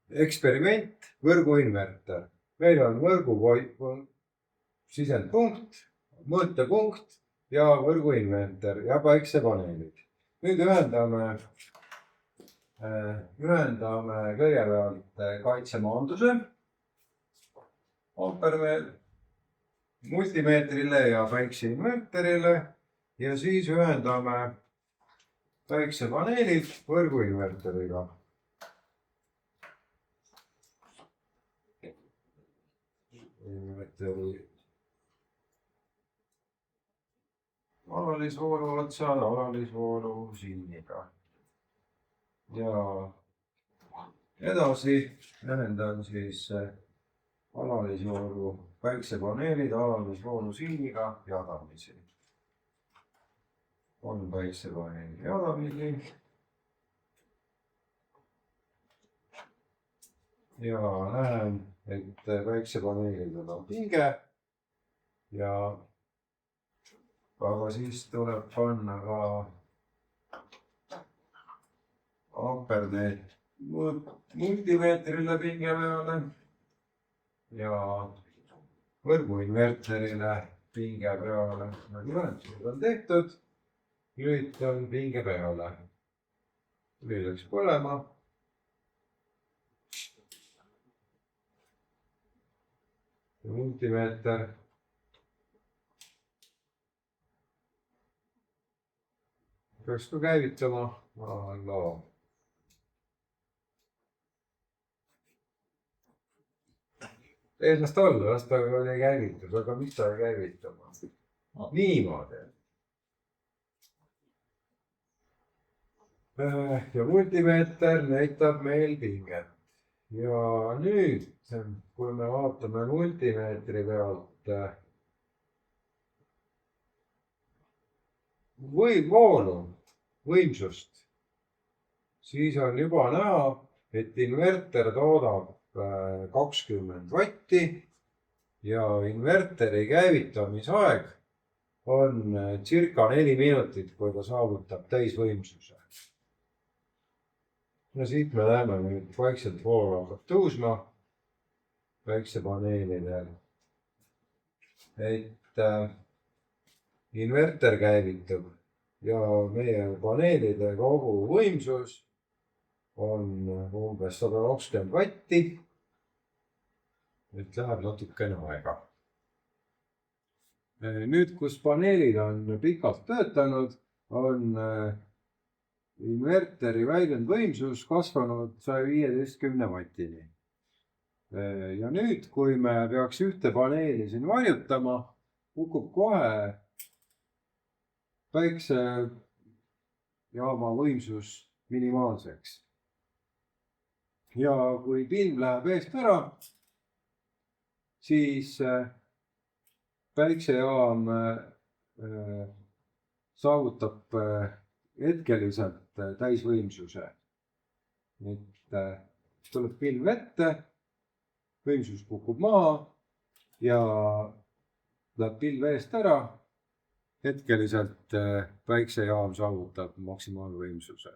Eksperiment, võrguinverter. Meil on võrgu sisendpunkt, mõõtepunkt ja võrguinverter ja päiksepaneelid. Nüüd ühendame kõigepealt kaitsemaanduse multimeetrile ja päikseinverterile ja siis ühendame päiksepaneelid võrguinverteriga. Alalisvoolu otsad, alalisvoolu silmiga. Ja edasi ühendan siis alalisvoolu päiksepaneelid alalisvoolu silmiga jadamisi. On päiksepaneeli jadamisi. Ja näen, et päiksepaneelidel on pinge ja aga siis tuleb panna ka amperneid multimeetrile pinge peale ja võrguinverterile pinge peale. Ühendused on tehtud, lülitan pinge peale. Lüli läks põlema. Multimeeter. Peaks ka käivitama. Las ta olla, las ta ei käivitus, aga mis ta ei käivitama? Niimoodi. Ja multimeeter näitab meil pinget. Ja nüüd, kui me vaatame multimeetri pealt voolu, võimsust, siis on juba näha, et inverter toodab 20 vatti ja inverteri käivitamisaeg on circa 4 minutit, kui ta saavutab täisvõimsuse. Ja siit me näeme nüüd vaikselt vool hakkab tõusma päiksepaneelidel. Et inverter käivitub ja meie paneelide kogu võimsus on umbes 120 vatti. Nüüd läheb natukene aega. Nüüd, kus paneelid on pikalt töötanud, on inverteri väljundvõimsus kasvanud 115 vatini. Ja nüüd, kui me peaks ühte paneeli siin varjutama, kukub kohe päiksejaama võimsus minimaalseks. Ja kui pilv läheb eest ära, siis päiksejaam saavutab hetkeliselt täisvõimsuse. Et tuleb pilv ette, võimsus kukub maha ja läheb pilv eest ära. Hetkeliselt päiksejaam saavutab maksimaalvõimsuse.